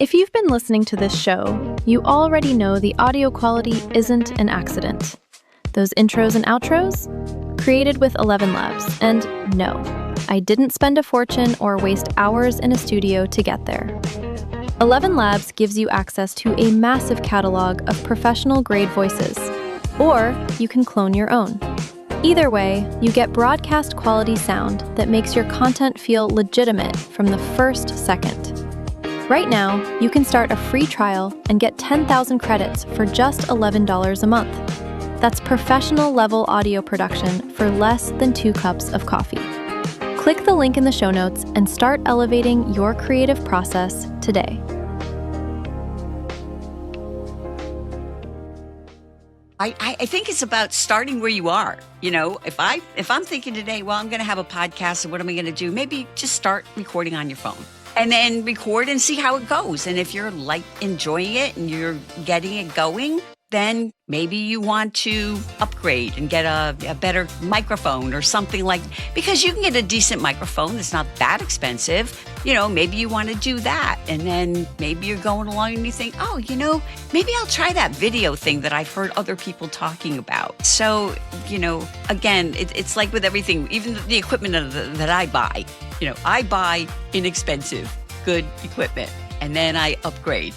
If you've been listening to this show, you already know the audio quality isn't an accident. Those intros and outros? Created with 11 Labs. And no, I didn't spend a fortune or waste hours in a studio to get there. 11 Labs gives you access to a massive catalog of professional-grade voices, or you can clone your own. Either way, you get broadcast-quality sound that makes your content feel legitimate from the first second. Right now, you can start a free trial and get 10,000 credits for just $11 a month. That's professional-level audio production for less than 2 cups of coffee. Click the link in the show notes and start elevating your creative process today. I think it's about starting where you are. You know, if I'm thinking today, well, I'm going to have a podcast, and what am I going to do? Maybe just start recording on your phone. And then record and see how it goes. And if you're enjoying it and you're getting it going, then maybe you want to upgrade and get a better microphone or something because you can get a decent microphone that's not that expensive. You know, maybe you want to do that. And then maybe you're going along and you think, oh, maybe I'll try that video thing that I've heard other people talking about. So, again, it's like with everything, even the equipment that I buy. I buy inexpensive, good equipment, and then I upgrade.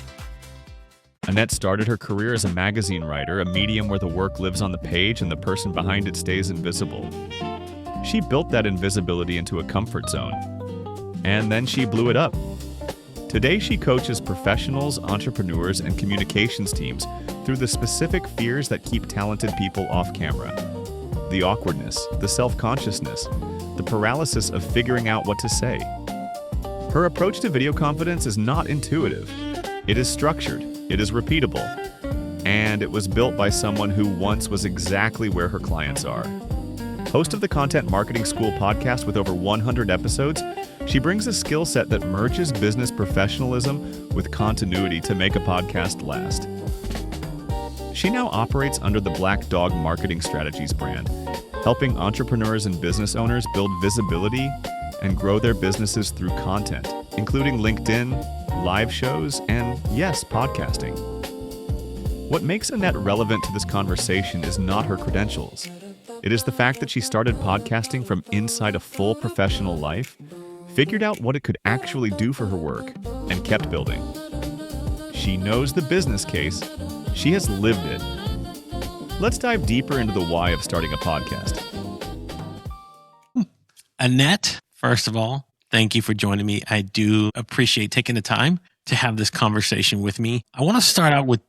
Annette started her career as a magazine writer, a medium where the work lives on the page and the person behind it stays invisible. She built that invisibility into a comfort zone, and then she blew it up. Today, she coaches professionals, entrepreneurs, and communications teams through the specific fears that keep talented people off camera. The awkwardness, the self-consciousness, the paralysis of figuring out what to say. Her approach to video confidence is not intuitive. It is structured, it is repeatable, and it was built by someone who once was exactly where her clients are. Host of the Content Marketing School podcast with over 100 episodes, she brings a skill set that merges business professionalism with continuity to make a podcast last. She now operates under the Black Dog Marketing Strategies brand, helping entrepreneurs and business owners build visibility and grow their businesses through content, including LinkedIn, live shows, and yes, podcasting. What makes Annette relevant to this conversation is not her credentials. It is the fact that she started podcasting from inside a full professional life, figured out what it could actually do for her work, and kept building. She knows the business case. She has lived it. Let's dive deeper into the why of starting a podcast. Annette, first of all, thank you for joining me. I do appreciate taking the time to have this conversation with me. I want to start out with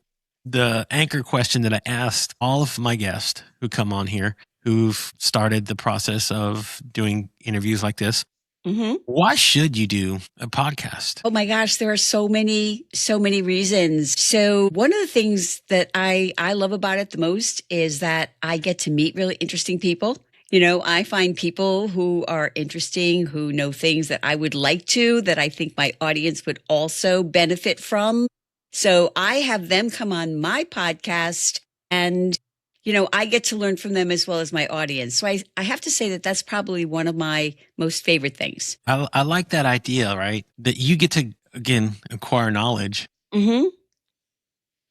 the anchor question that I asked all of my guests who come on here, who've started the process of doing interviews like this. Mm-hmm. Why should you do a podcast? Oh my gosh, there are so many reasons. So one of the things that I love about it the most is that I get to meet really interesting people. I find people who are interesting, who know things that I would like to, that I think my audience would also benefit from. So I have them come on my podcast and I get to learn from them as well as my audience. So I have to say that that's probably one of my most favorite things. I like that idea, right? That you get to, again, acquire knowledge. Mm-hmm.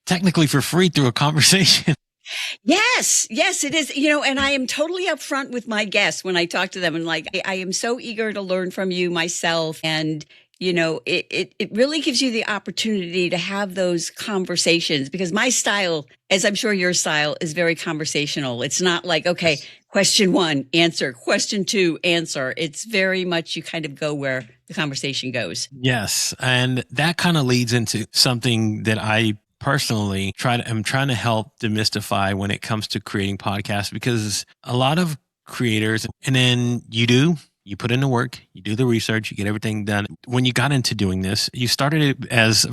Technically for free through a conversation. Yes, it is. And I am totally upfront with my guests when I talk to them. And I am so eager to learn from you myself. And it really gives you the opportunity to have those conversations because my style, as I'm sure your style, is very conversational. It's not like, okay, question 1, answer, question 2, answer. It's very much you kind of go where the conversation goes. Yes. And that kind of leads into something that I personally I'm trying to help demystify when it comes to creating podcasts because a lot of creators, and then you put in the work, you do the research, you get everything done. When you got into doing this, you started it as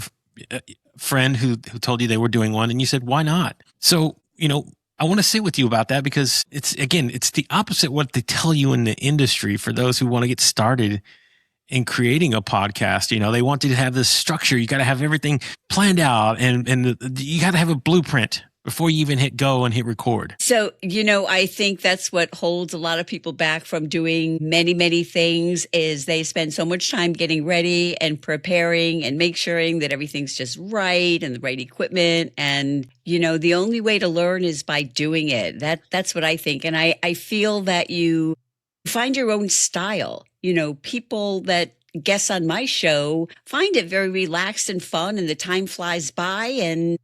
a friend who told you they were doing one and you said, why not? So, I want to sit with you about that because it's the opposite what they tell you in the industry for those who want to get started in creating a podcast. They want you to have this structure. You got to have everything planned out and you got to have a blueprint before you even hit go and hit record. So, I think that's what holds a lot of people back from doing many, many things is they spend so much time getting ready and preparing and make sure that everything's just right and the right equipment. And, the only way to learn is by doing it. That's what I think. And I feel that you find your own style. People that guests on my show find it very relaxed and fun and the time flies by. And,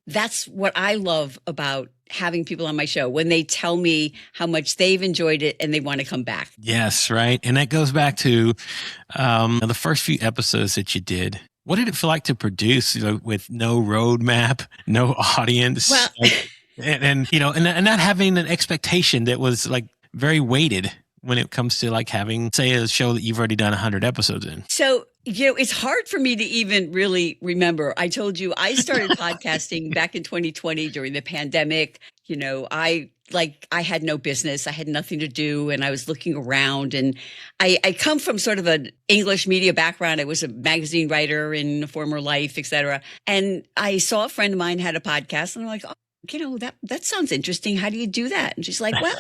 that's what I love about having people on my show when they tell me how much they've enjoyed it and they want to come back. Yes, right. And that goes back to the first few episodes that you did. What did it feel like to produce with no roadmap, no audience? Well, and not having an expectation that was like very weighted when it comes to like having, say, a show that you've already done 100 episodes in? So, it's hard for me to even really remember. I told you I started podcasting back in 2020 during the pandemic. I had no business. I had nothing to do. And I was looking around, and I come from sort of an English media background. I was a magazine writer in a former life, et cetera. And I saw a friend of mine had a podcast, and I'm like, that sounds interesting. How do you do that? And she's like, well,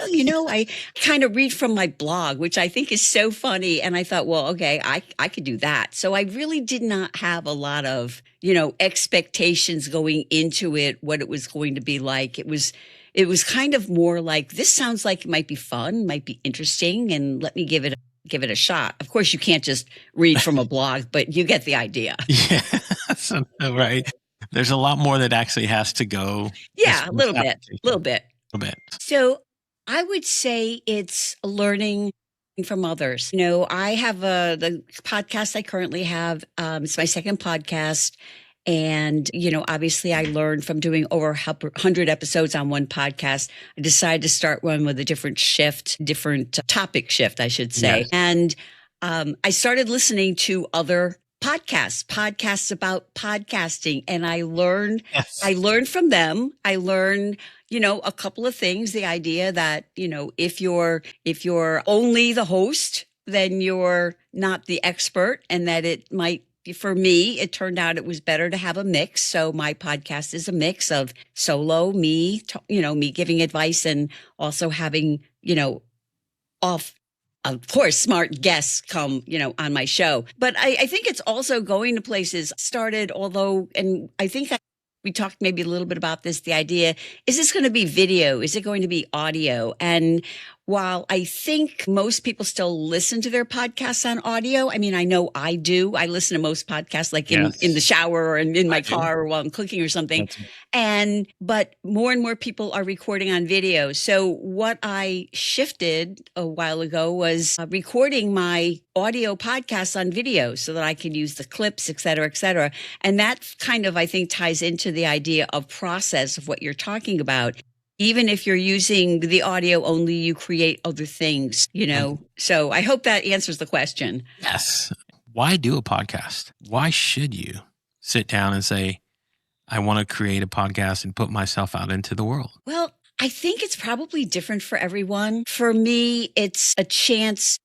I kind of read from my blog, which I think is so funny. And I thought, well, okay, I could do that. So I really did not have a lot of, expectations going into it, what it was going to be like. It was kind of more like, this sounds like it might be fun, might be interesting, and let me give it a shot. Of course, you can't just read from a blog, but you get the idea. Yeah, right. There's a lot more that actually has to go. Yeah, a little bit. So I would say it's learning from others. I have the podcast I currently have. It's my second podcast. And, obviously I learned from doing over 100 episodes on one podcast. I decided to start one with a different topic shift, I should say. Yes. And I started listening to other podcasts about podcasting. And I learned from them. I learned, a couple of things. The idea that, if you're only the host, then you're not the expert, and that it might, for me, it turned out it was better to have a mix. So my podcast is a mix of solo, me giving advice, and also having, of course, smart guests come, on my show. But I think it's also going to places started, and I think we talked maybe a little bit about this, the idea, is this going to be video? Is it going to be audio? And while I think most people still listen to their podcasts on audio, I mean, I know I do. I listen to most podcasts like in the shower or in my car or while I'm cooking or something. But more and more people are recording on video. So what I shifted a while ago was recording my audio podcasts on video so that I can use the clips, et cetera, et cetera. And that kind of, I think, ties into the idea of process of what you're talking about. Even if you're using the audio only, you create other things, So I hope that answers the question. Yes. Why do a podcast? Why should you sit down and say, I want to create a podcast and put myself out into the world? Well, I think it's probably different for everyone. For me, it's a chance.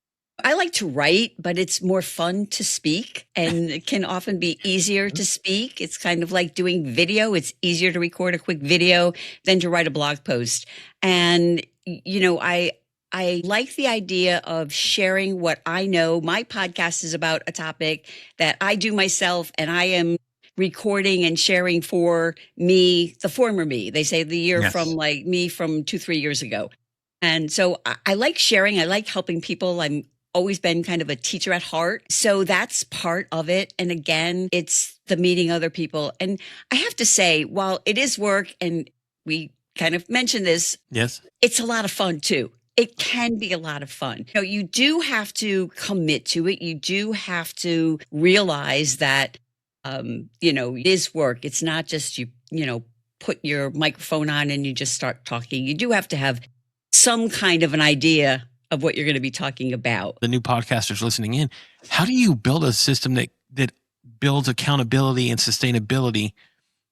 I like to write, but it's more fun to speak, and it can often be easier to speak. It's kind of like doing video. It's easier to record a quick video than to write a blog post. And, I like the idea of sharing what I know. My podcast is about a topic that I do myself, and I am recording and sharing for me, the former me. They say the year from like me from 2-3 years ago. And so I like sharing. I like helping people. I'm always been kind of a teacher at heart. So that's part of it. And again, it's the meeting other people. And I have to say, while it is work, and we kind of mentioned this, yes, it's a lot of fun too. It can be a lot of fun. You do have to commit to it. You do have to realize that, it is work. It's not just you put your microphone on and you just start talking. You do have to have some kind of an idea of what you're going to be talking about. The new podcasters listening in, how do you build a system that builds accountability and sustainability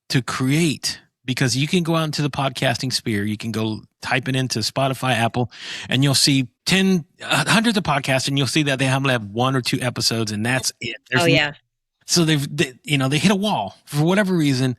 to create? Because you can go out into the podcasting sphere, you can go type it into Spotify, Apple, and you'll see hundreds of podcasts, and you'll see that they only have 1 or 2 episodes, and that's it. Yeah. So they hit a wall for whatever reason.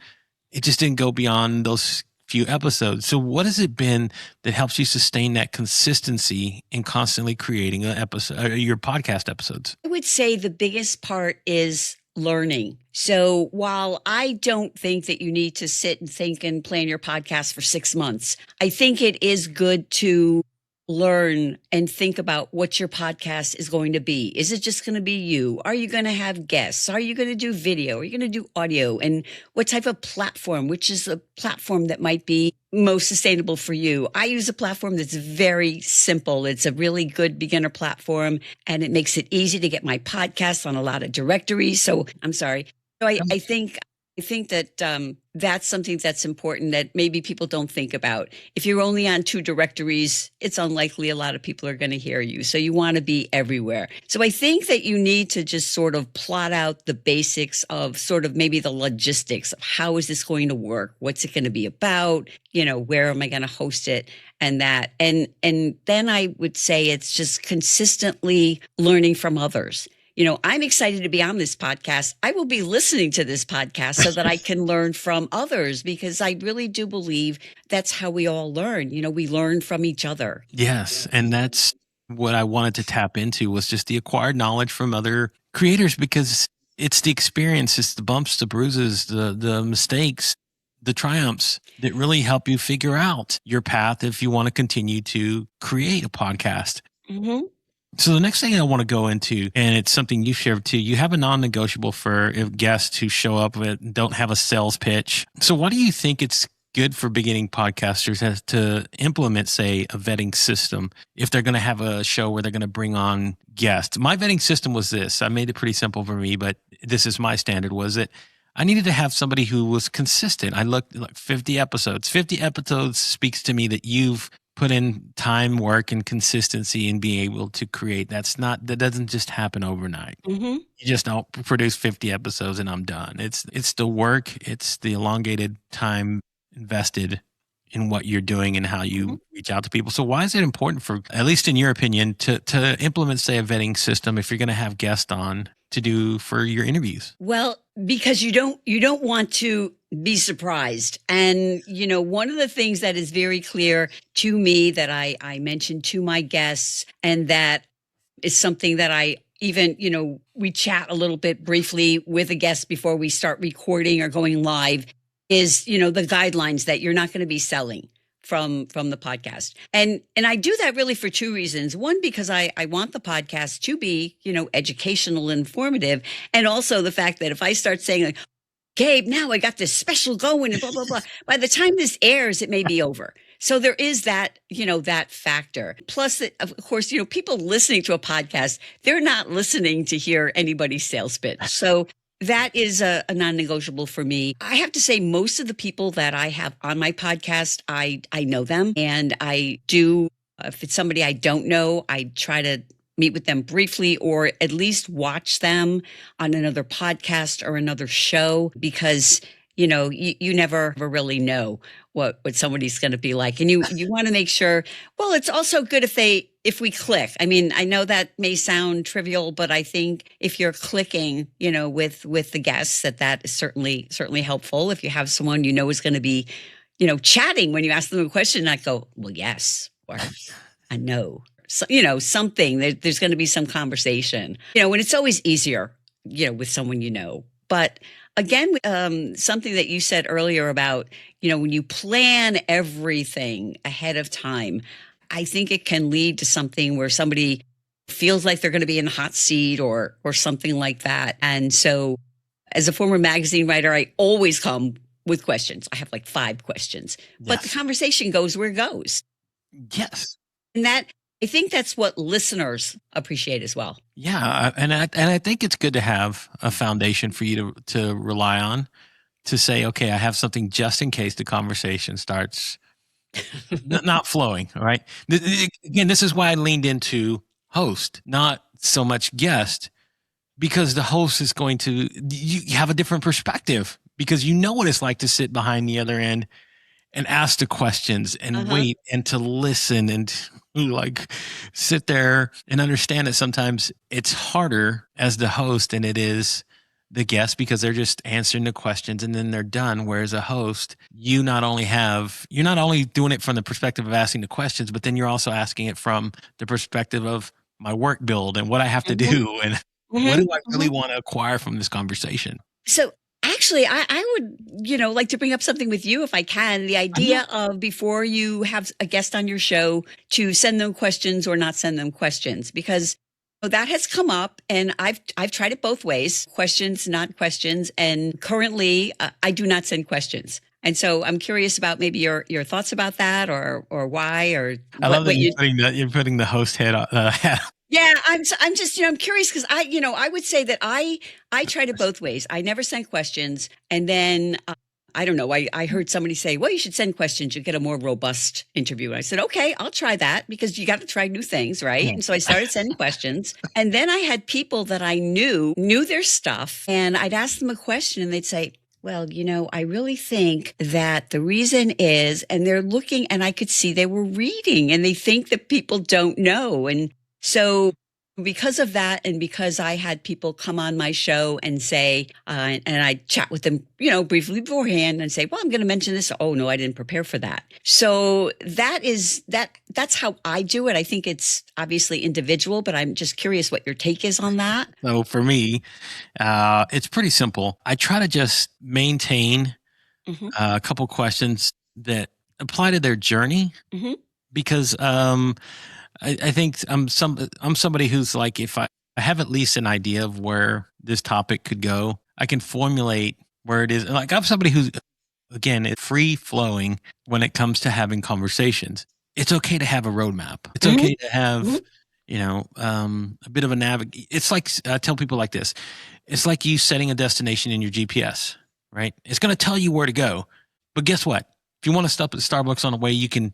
it just didn't go beyond those few episodes. So what has it been that helps you sustain that consistency in constantly creating an episode, your podcast episodes? I would say the biggest part is learning. So while I don't think that you need to sit and think and plan your podcast for 6 months, I think it is good to learn and think about what your podcast is going to be. Is it just going to be you? Are you going to have guests? Are you going to do video? Are you going to do audio? And what type of platform, which is a platform that might be most sustainable for you? I use a platform that's very simple. It's a really good beginner platform, and it makes it easy to get my podcast on a lot of directories. So I'm sorry. So I think that that's something that's important that maybe people don't think about. If you're only on 2 directories, it's unlikely a lot of people are going to hear you. So you want to be everywhere. So I think that you need to just sort of plot out the basics of sort of maybe the logistics of how is this going to work? What's it going to be about? Where am I going to host it? And that. And then I would say it's just consistently learning from others. I'm excited to be on this podcast. I will be listening to this podcast so that I can learn from others, because I really do believe that's how we all learn. We learn from each other. Yes. And that's what I wanted to tap into, was just the acquired knowledge from other creators, because it's the experience, it's the bumps, the bruises, the mistakes, the triumphs that really help you figure out your path if you want to continue to create a podcast. Mm-hmm. So the next thing I want to go into, and it's something you shared too, you have a non-negotiable for if guests who show up and don't have a sales pitch. So why do you think it's good for beginning podcasters to implement, say, a vetting system if they're going to have a show where they're going to bring on guests? My vetting system was this. I made it pretty simple for me, but this is my standard, was that I needed to have somebody who was consistent. I looked like 50 episodes. 50 episodes speaks to me that you've put in time, work, and consistency in being able to create. That doesn't just happen overnight. Mm-hmm. You just don't produce 50 episodes and I'm done. It's the work. It's the elongated time invested in what you're doing and how you reach out to people. So why is it important for, at least in your opinion, to implement, say, a vetting system if you're going to have guests on to do for your interviews? Well, because you don't want to be surprised. And, one of the things that is very clear to me that I mentioned to my guests, and that is something that I even, we chat a little bit briefly with a guest before we start recording or going live, is, the guidelines that you're not going to be selling from the podcast. And I do that really for 2 reasons. One, because I want the podcast to be, educational and informative. And also the fact that if I start saying like, Gabe, now I got this special going and blah, blah, blah, by the time this airs, it may be over. So there is that, that factor. Plus, of course, people listening to a podcast, they're not listening to hear anybody's sales pitch. So that is a non-negotiable for me. I have to say, most of the people that I have on my podcast, I know them. And I do, if it's somebody I don't know, I try to meet with them briefly or at least watch them on another podcast or another show, because, you never really know what somebody's going to be like. And you want to make sure, well, it's also good if we click. I mean, I know that may sound trivial, but I think if you're clicking, with the guests, that is certainly helpful. If you have someone is going to be, chatting when you ask them a question, not go, well, yes, or I know. So, something, there's going to be some conversation, and it's always easier, with someone, but again, something that you said earlier about, when you plan everything ahead of time, I think it can lead to something where somebody feels like they're going to be in the hot seat or something like that. And so as a former magazine writer, I always come with questions. I have like 5 questions, but the conversation goes where it goes. Yes. And I think that's what listeners appreciate as well. Yeah, and I think it's good to have a foundation for you to rely on, to say, okay, I have something just in case the conversation starts not flowing. All right. Again, this is why I leaned into host, not so much guest, because the host is going to you have a different perspective, because you know what it's like to sit behind the other end and ask the questions and wait and to listen and like sit there and understand that sometimes it's harder as the host than it is the guest because they're just answering the questions and then they're done. Whereas a host, you're not only doing it from the perspective of asking the questions, but then you're also asking it from the perspective of my work build and what I have to Mhm. do and what Mhm. do I really Mhm. want to acquire from this conversation. So actually, I would, like to bring up something with you if I can. The I know. idea of before you have a guest on your show to send them questions or not send them questions, because that has come up, and I've tried it both ways: questions, not questions. And currently, I do not send questions. And so I'm curious about maybe your thoughts about that, or why, or I love that what you. you're putting the host hat. Yeah, I'm just, I'm curious because I would say that I tried it both ways. I never sent questions, and then I don't know. I heard somebody say, "Well, you should send questions. You get a more robust interview." And I said, "Okay, I'll try that because you got to try new things, right?" Yeah. And so I started sending questions, and then I had people that I knew their stuff, and I'd ask them a question, and they'd say, "Well, I really think that the reason is," and they're looking, and I could see they were reading, and they think that people don't know, and so because of that, and because I had people come on my show and say, and I chat with them, briefly beforehand and say, well, I'm going to mention this. Oh no, I didn't prepare for that. So that's how I do it. I think it's obviously individual, but I'm just curious what your take is on that. So for me, it's pretty simple. I try to just maintain Hmm. a couple questions that apply to their journey Hmm. because I think I'm somebody who's like, if I have at least an idea of where this topic could go, I can formulate where it is. Like I'm somebody who's, again, it's free flowing when it comes to having conversations. It's okay to have a roadmap. It's Hmm. okay to have, a bit of a It's like, I tell people like this. It's like you setting a destination in your GPS, right? It's going to tell you where to go. But guess what? If you want to stop at Starbucks on the way, you can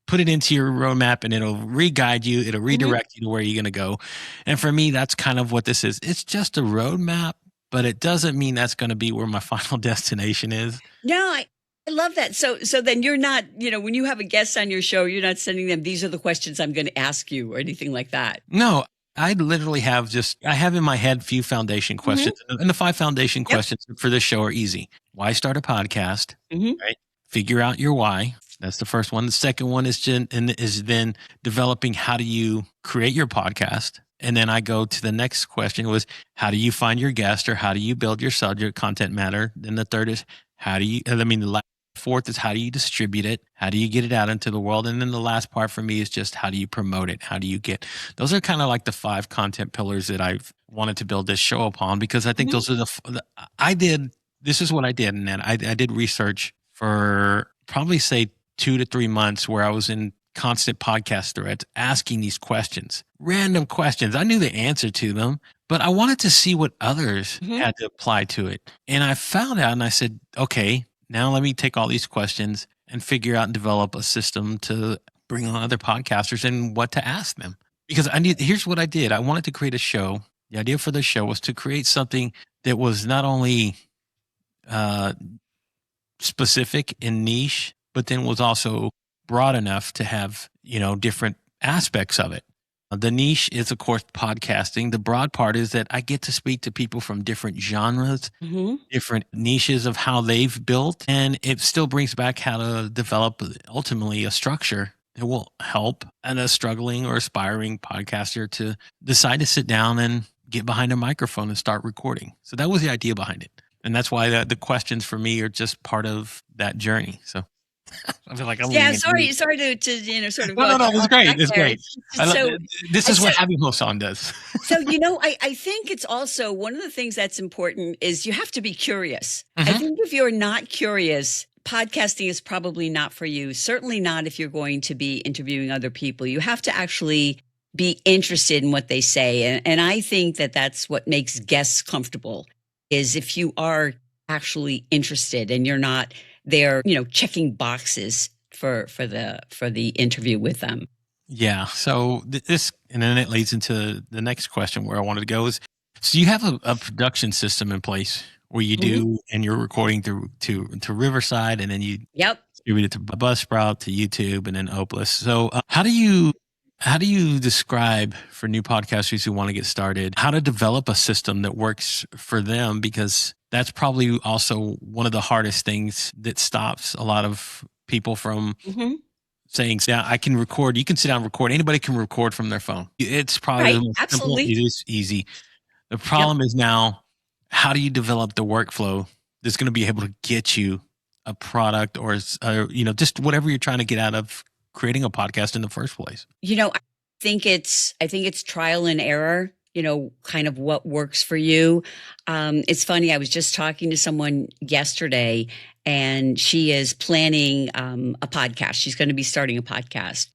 put it into your roadmap and it'll re-guide you. It'll Hmm. redirect you to where you're going to go. And for me, that's kind of what this is. It's just a roadmap, but it doesn't mean that's going to be where my final destination is. No, I love that. So then you're not, when you have a guest on your show, you're not sending them, these are the questions I'm going to ask you or anything like that. No, I literally I have in my head few foundation Hmm. questions. And the 5 foundation Yep. questions for this show are easy. Why start a podcast? Hmm. Right? Figure out your why. That's the first one. The second one is then developing how do you create your podcast. And then I go to the next question was how do you find your guest or how do you build your subject content matter? Then the third is the fourth is how do you distribute it? How do you get it out into the world? And then the last part for me is just how do you promote it? How do you those are kind of like the 5 content pillars that I've wanted to build this show upon because I think Hmm. those are this is what I did. And then I did research for probably say 2 to 3 months where I was in constant podcast threads asking these questions, random questions. I knew the answer to them, but I wanted to see what others Hmm. had to apply to it. And I found out and I said, okay, now let me take all these questions and figure out and develop a system to bring on other podcasters and what to ask them. Because here's what I did. I wanted to create a show. The idea for the show was to create something that was not only uh, specific and niche, but then was also broad enough to have, different aspects of it. The niche is, of course, podcasting. The broad part is that I get to speak to people from different genres, Hmm. different niches of how they've built. And it still brings back how to develop ultimately a structure that will help a struggling or aspiring podcaster to decide to sit down and get behind a microphone and start recording. So that was the idea behind it. And that's why the questions for me are just part of that journey. So I feel like I'm Yeah, leading sorry to sort of go No, off it's great. track It's there. great. So, This and is so, what having hosts on does. I think it's also one of the things that's important is you have to be curious. I Mhm. think if you're not curious, podcasting is probably not for you. Certainly not if you're going to be interviewing other people. You have to actually be interested in what they say. And I think that that's what makes guests comfortable is if you are actually interested and you're not there, checking boxes for the interview with them. Yeah. So this, and then it leads into the next question where I wanted to go is, so you have a production system in place where you Mhm. do, and you're recording to Riverside, and then you Yep. distribute it to Buzzsprout, to YouTube, and then Opus. So how do you How do you describe for new podcasters who want to get started, how to develop a system that works for them? Because that's probably also one of the hardest things that stops a lot of people from saying, yeah, I can record. You can sit down and record. Anybody can record from their phone. It's probably the Right. most simple. Absolutely. It is easy. The Yep. problem is now, how do you develop the workflow that's going to be able to get you a product or just whatever you're trying to get out of creating a podcast in the first place? I think it's trial and error, kind of what works for you. It's funny. I was just talking to someone yesterday and she is planning a podcast. She's going to be starting a podcast.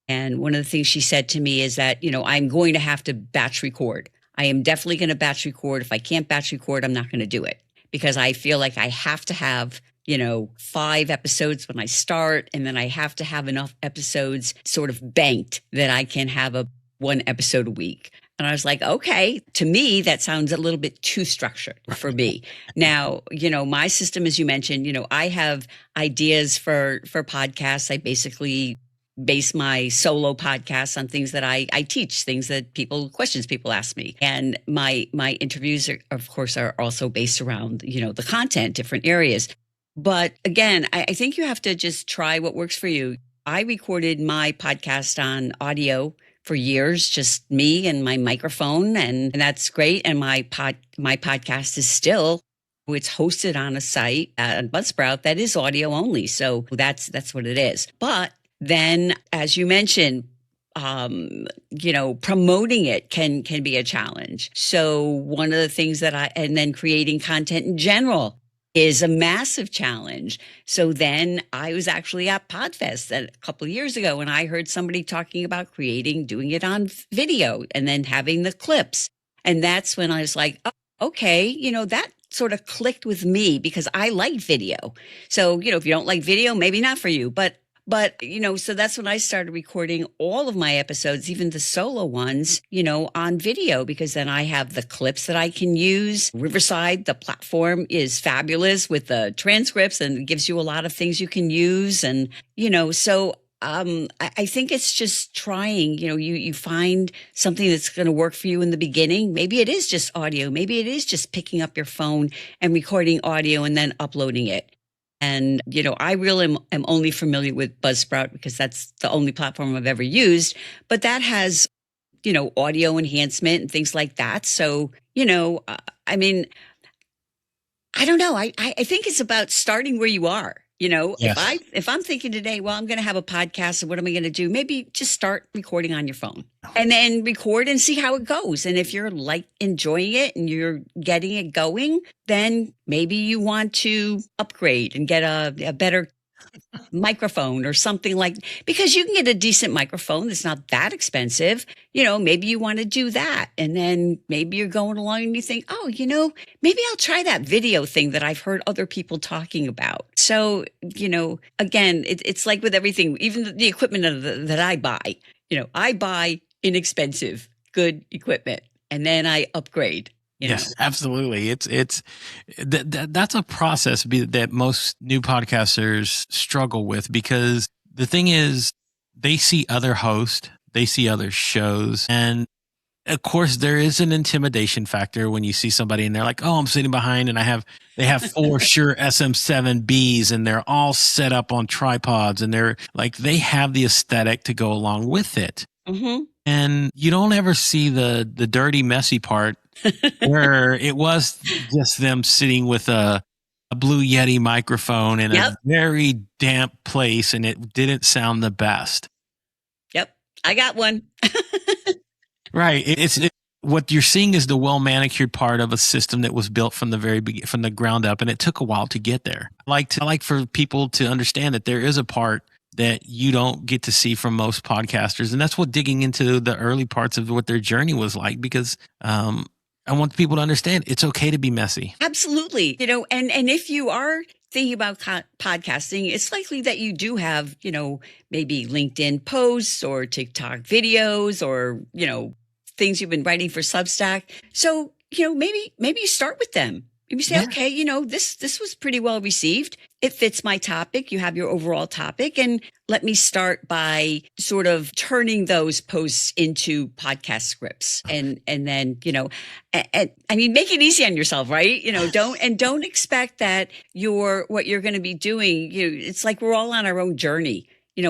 And one of the things she said to me is that, I'm going to have to batch record. I am definitely going to batch record. If I can't batch record, I'm not going to do it because I feel like I have to have 5 episodes when I start, and then I have to have enough episodes sort of banked that I can have 1 episode a week. And I was like, okay, to me, that sounds a little bit too structured for me. Now, my system, as you mentioned, I have ideas for podcasts. I basically base my solo podcasts on things that I teach, things that questions people ask me. And my interviews of course, are also based around, the content, different areas. But again, I think you have to just try what works for you. I recorded my podcast on audio for years, just me and my microphone, and that's great. And my podcast is it's hosted on a site at Buzzsprout that is audio only. So that's what it is. But then, as you mentioned, promoting it can be a challenge. So one of the things and then creating content in general is a massive challenge. So then I was actually at Podfest a couple of years ago and I heard somebody talking about doing it on video and then having the clips. And that's when I was like, oh, okay, that sort of clicked with me because I like video. So, if you don't like video, maybe not for you, but so that's when I started recording all of my episodes, even the solo ones, on video, because then I have the clips that I can use. Riverside, the platform is fabulous with the transcripts and it gives you a lot of things you can use. And, so I think it's just trying, you find something that's going to work for you in the beginning. Maybe it is just audio. Maybe it is just picking up your phone and recording audio and then uploading it. And, I really am only familiar with Buzzsprout because that's the only platform I've ever used, but that has, audio enhancement and things like that. So, I mean, I don't know. I think it's about starting where you are. Yes. If I'm thinking today, well, I'm going to have a podcast and what am I going to do? Maybe just start recording on your phone and then record and see how it goes. And if you're enjoying it and you're getting it going, then maybe you want to upgrade and get a better microphone or something because you can get a decent microphone that's not that expensive. Maybe you want to do that. And then maybe you're going along and you think, oh, maybe I'll try that video thing that I've heard other people talking about. So, again, it's like with everything, even the equipment that I buy, I buy inexpensive, good equipment and then I upgrade. Yes, absolutely. That's a process that most new podcasters struggle with because the thing is they see other hosts, they see other shows, and of course there is an intimidation factor when you see somebody and they're like, "Oh, I'm sitting behind and they have 4 Shure SM7Bs and they're all set up on tripods and they're like they have the aesthetic to go along with it." Mm-hmm. And you don't ever see the dirty, messy part where it was just them sitting with a Blue Yeti microphone in a very damp place and it didn't sound the best. Yep. I got one. Right. What you're seeing is the well manicured part of a system that was built from the ground up, and it took a while to get there. I like for people to understand that there is a part that you don't get to see from most podcasters, and that's what digging into the early parts of what their journey was like. Because I want people to understand it's okay to be messy. Absolutely. And if you are thinking about podcasting, it's likely that you do have, maybe LinkedIn posts or TikTok videos or, things you've been writing for Substack. So, maybe you start with them. You say, okay, this was pretty well received. It fits my topic. You have your overall topic. And let me start by sort of turning those posts into podcast scripts. And then, make it easy on yourself, right? Don't expect that what you're going to be doing. It's like we're all on our own journey.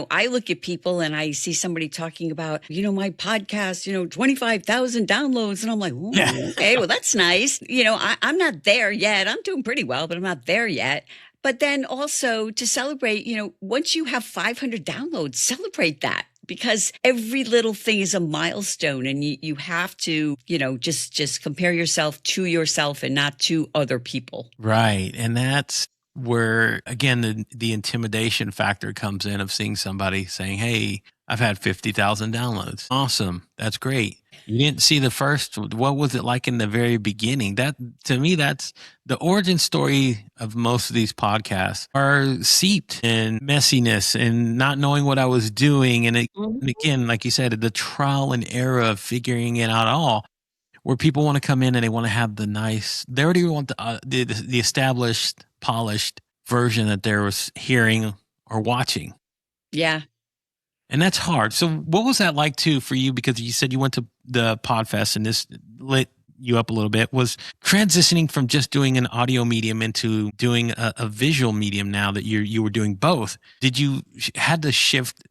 I look at people and I see somebody talking about, my podcast, 25,000 downloads. And I'm like, okay, well, that's nice. I'm not there yet. I'm doing pretty well, but I'm not there yet. But then also to celebrate, once you have 500 downloads, celebrate that. Because every little thing is a milestone, and you have to, just compare yourself to yourself and not to other people. Right. And that's where, again, the intimidation factor comes in of seeing somebody saying, hey, I've had 50,000 downloads. Awesome. That's great. You didn't see the first. What was it like in the very beginning? That, to me, that's the origin story of most of these podcasts are seeped in messiness and not knowing what I was doing. And again, like you said, the trial and error of figuring it out all, where people want to come in and they want to have they already want the established, polished version that they was hearing or watching. Yeah. And that's hard. So what was that like too for you? Because you said you went to the Podfest and this lit you up a little bit, was transitioning from just doing an audio medium into doing a visual medium now that you were doing both. Did you have to shift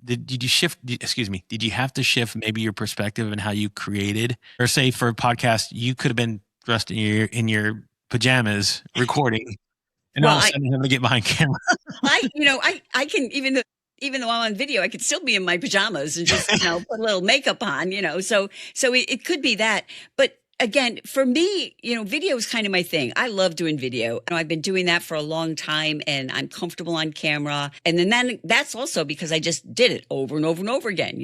maybe your perspective and how you created? Or say for a podcast, you could have been dressed in your pajamas recording and all of a sudden having to get behind camera. I can, even though I'm on video, I could still be in my pajamas and just, put a little makeup on, so it could be that. But again, for me, video is kind of my thing. I love doing video. I've been doing that for a long time and I'm comfortable on camera. And then that's also because I just did it over and over and over again,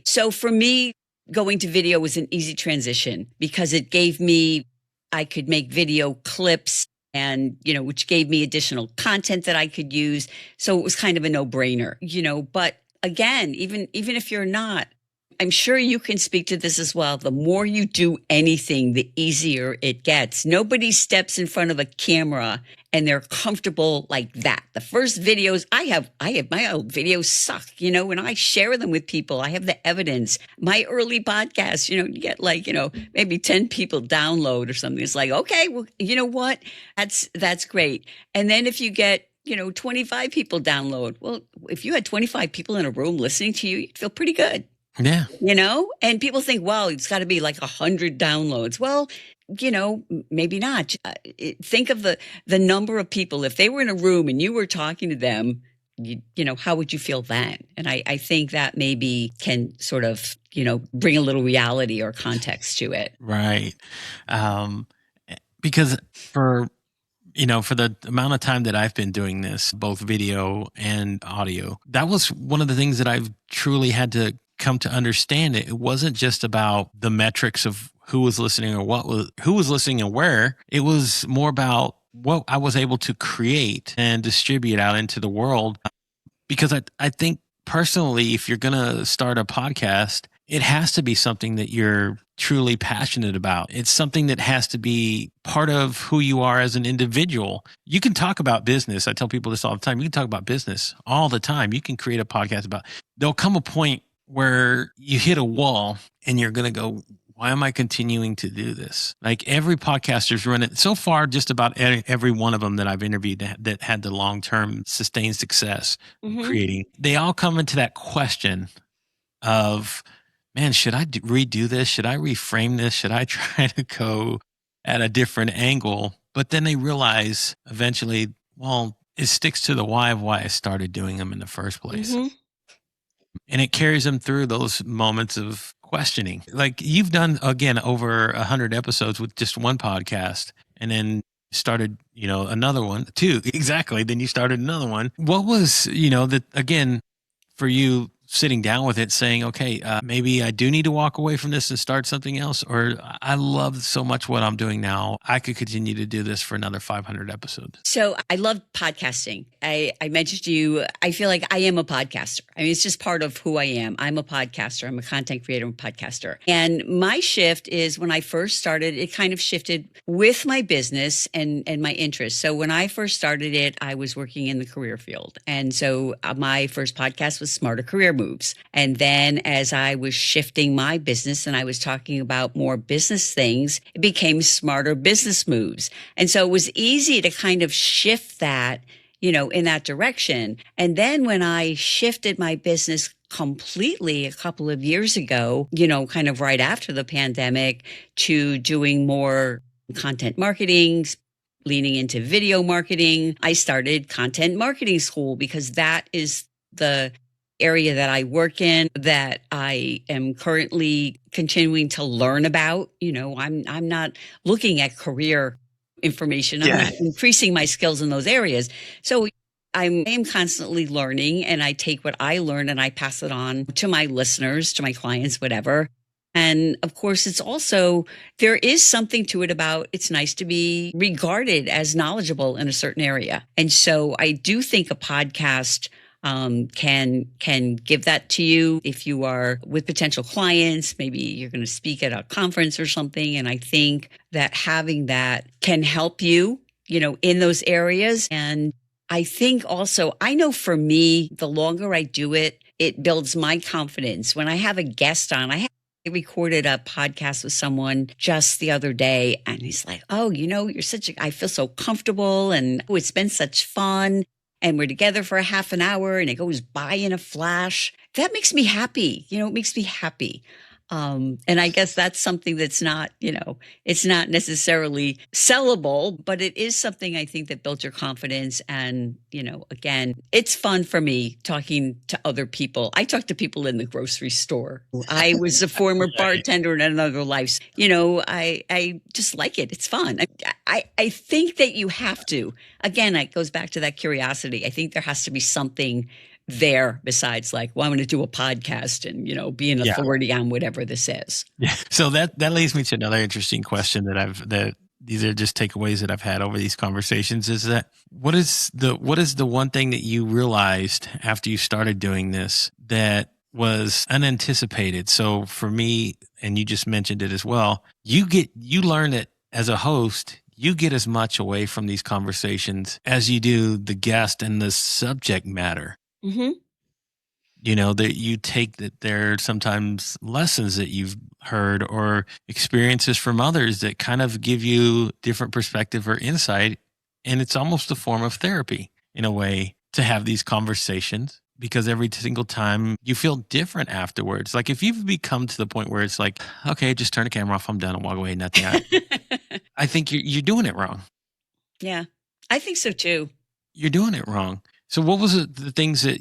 so for me, going to video was an easy transition because it gave me, I could make video clips and, which gave me additional content that I could use. So it was kind of a no-brainer, but again, even if you're not, I'm sure you can speak to this as well. The more you do anything, the easier it gets. Nobody steps in front of a camera and they're comfortable like that. The first videos I have my old videos suck, when I share them with people, I have the evidence. My early podcasts, you get maybe 10 people download or something. It's like, okay, well, you know what? That's great. And then if you get 25 people download, well, if you had 25 people in a room listening to you, you'd feel pretty good. Yeah. And people think, well, it's got to be like 100 downloads. Well, maybe not. Think of the number of people. If they were in a room and you were talking to them, how would you feel then? And I think that maybe can sort of, bring a little reality or context to it. Right. Because for the amount of time that I've been doing this, both video and audio, that was one of the things that I've truly had to come to understand. It wasn't just about the metrics of who was listening or who was listening and where. It was more about what I was able to create and distribute out into the world. Because I think personally, if you're going to start a podcast, it has to be something that you're truly passionate about. It's something that has to be part of who you are as an individual. You can talk about business. I tell people this all the time. You can talk about business all the time. You can create a podcast about, there'll come a point where you hit a wall and you're going to go, why am I continuing to do this? Like every podcaster's running so far, just about every one of them that I've interviewed that had the long-term sustained success creating, they all come into that question of, man, should I redo this? Should I reframe this? Should I try to go at a different angle? But then they realize eventually, well, it sticks to the why of why I started doing them in the first place. And it carries them through those moments of questioning. Like you've done, again, over 100 episodes with just one podcast and then started, another one, two. Exactly. Then you started another one. What was, again, for you sitting down with it saying, okay, maybe I do need to walk away from this and start something else, or I love so much what I'm doing now. I could continue to do this for another 500 episodes. So I love podcasting. I mentioned to you, I feel like I am a podcaster. I mean, it's just part of who I am. I'm a podcaster. I'm a content creator and podcaster. And my shift is when I first started, it kind of shifted with my business and my interests. So when I first started it, I was working in the career field. And so my first podcast was Smarter Career Moves. And then as I was shifting my business and I was talking about more business things, it became Smarter Business Moves. And so it was easy to kind of shift that, in that direction. And then when I shifted my business completely a couple of years ago, kind of right after the pandemic, to doing more content marketing, leaning into video marketing, I started content marketing school because that is the area that I work in, that I am currently continuing to learn about. I'm not looking at career information. I'm increasing my skills in those areas. So I am constantly learning, and I take what I learn and I pass it on to my listeners, to my clients, whatever. And of course, it's also, there is something to it about, it's nice to be regarded as knowledgeable in a certain area. And so I do think a podcast can give that to you if you are with potential clients. Maybe you're going to speak at a conference or something. And I think that having that can help you, in those areas. And I think also, I know for me, the longer I do it, it builds my confidence. When I have a guest on, I recorded a podcast with someone just the other day, and he's like, oh, I feel so comfortable, and it's been such fun. And we're together for a half an hour and it goes by in a flash. That makes me happy. It makes me happy. And I guess that's something that's not, it's not necessarily sellable, but it is something I think that builds your confidence. And, again, it's fun for me talking to other people. I talk to people in the grocery store. I was a former bartender in another life. I just like it. It's fun. I think that you have to, again, it goes back to that curiosity. I think there has to be something there besides like, well, I'm going to do a podcast and, be an authority on whatever this is. Yeah. So that leads me to another interesting question that these are just takeaways that I've had over these conversations, is that what is the one thing that you realized after you started doing this that was unanticipated? So for me, and you just mentioned it as well, you learn that as a host, you get as much away from these conversations as you do the guest and the subject matter. Mm-hmm. That you take, that there are sometimes lessons that you've heard or experiences from others that kind of give you different perspective or insight. And it's almost a form of therapy in a way to have these conversations, because every single time you feel different afterwards. Like if you've become to the point where it's like, okay, just turn the camera off, I'm done, and walk away, nothing. I think you're doing it wrong. Yeah, I think so too. You're doing it wrong. So what was the things that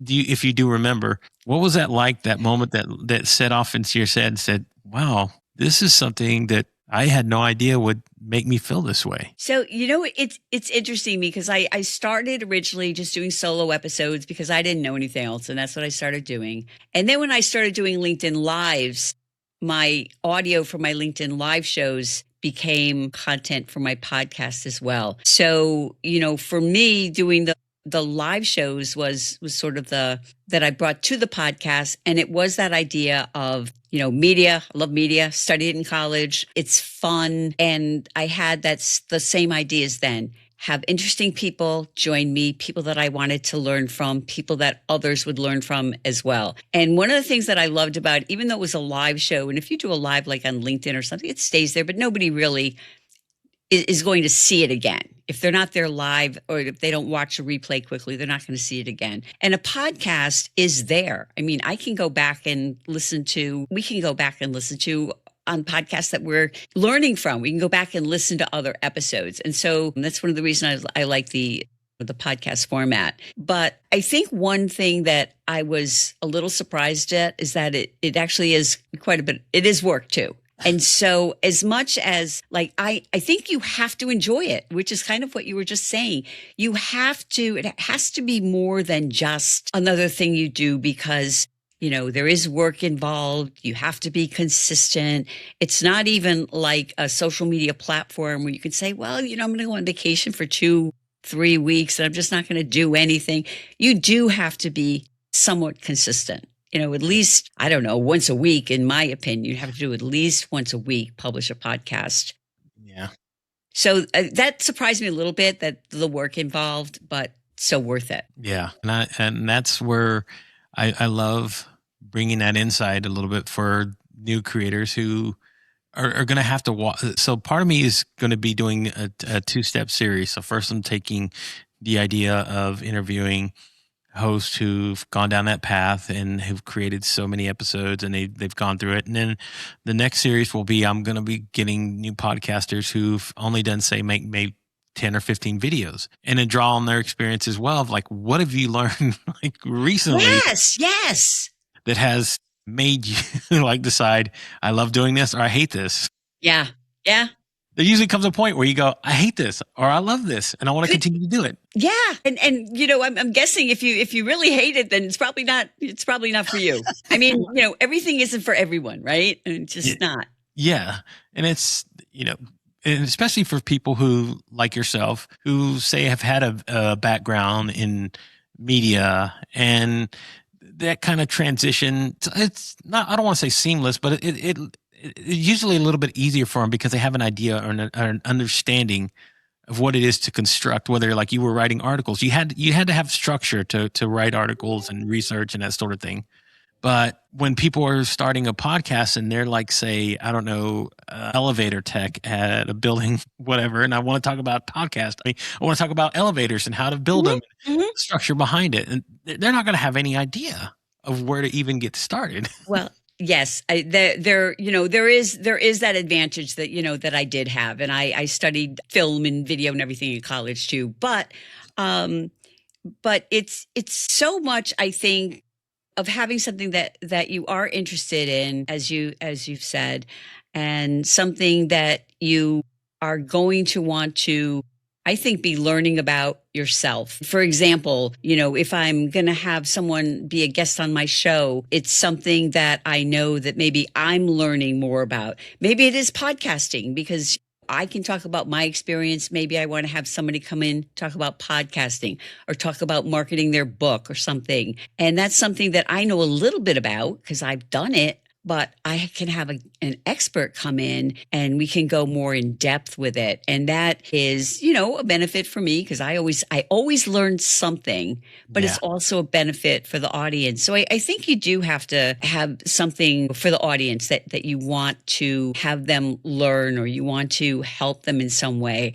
if you do remember, what was that like, that moment that set off into your head and said, wow, this is something that I had no idea would make me feel this way? So, it's interesting because I started originally just doing solo episodes because I didn't know anything else. And that's what I started doing. And then when I started doing LinkedIn Lives, my audio for my LinkedIn Live shows became content for my podcast as well. So, for me, doing the live shows was sort of that I brought to the podcast. And it was that idea of, media. I love media, studied it in college. It's fun. And I had the same ideas then. Have interesting people join me, people that I wanted to learn from, people that others would learn from as well. And one of the things that I loved about, even though it was a live show, and if you do a live like on LinkedIn or something, it stays there, but nobody really is going to see it again. If they're not there live, or if they don't watch a replay quickly, they're not going to see it again. And a podcast is there. I mean, we can go back and listen to on podcasts that we're learning from. We can go back and listen to other episodes. And so that's one of the reasons I like the podcast format. But I think one thing that I was a little surprised at is that it actually is quite a bit, it is work too. And so as much as like, I think you have to enjoy it, which is kind of what you were just saying. You have to, it has to be more than just another thing you do because, there is work involved. You have to be consistent. It's not even like a social media platform where you can say, well, I'm going to go on vacation for 2-3 weeks and I'm just not going to do anything. You do have to be somewhat consistent. At least, I don't know, once a week, in my opinion, you have to do at least once a week, publish a podcast. Yeah. So that surprised me a little bit, that the work involved, but so worth it. Yeah. And that's where I love bringing that insight a little bit for new creators who are going to have to walk. So part of me is going to be doing a 2-step series. So first I'm taking the idea of interviewing hosts who've gone down that path and who've created so many episodes and they've gone through it. And then the next series will be, I'm going to be getting new podcasters who've only done, say, make 10 or 15 videos and then draw on their experience as well of like, what have you learned like recently? Yes. That has made you like decide, I love doing this or I hate this. Yeah. There usually comes a point where you go, I hate this or I love this and I want to continue to do it. Yeah. And I'm guessing if you really hate it, then it's probably not for you. I mean, everything isn't for everyone, right? And it's just not. Yeah. And it's, and especially for people who like yourself, who say have had a background in media and that kind of transition, it's not, I don't want to say seamless, but it's usually a little bit easier for them because they have an idea or an understanding of what it is to construct, whether like you were writing articles, you had to have structure to write articles and research and that sort of thing. But when people are starting a podcast and they're like, say, I don't know, elevator tech at a building, whatever, and I want to talk about podcast. I want to talk about elevators and how to build them, the structure behind it. And they're not going to have any idea of where to even get started. Well, yes, there is that advantage that, that I did have. And I studied film and video and everything in college too. But it's so much, I think, of having something that you are interested in, as you've said, and something that you are going to want to, I think, be learning about yourself. For example, if I'm going to have someone be a guest on my show, it's something that I know that maybe I'm learning more about. Maybe it is podcasting because I can talk about my experience. Maybe I want to have somebody come in, talk about podcasting or talk about marketing their book or something. And that's something that I know a little bit about because I've done it, but I can have an expert come in and we can go more in depth with it. And that is, a benefit for me because I always learn something, but it's also a benefit for the audience. So I think you do have to have something for the audience that you want to have them learn or you want to help them in some way.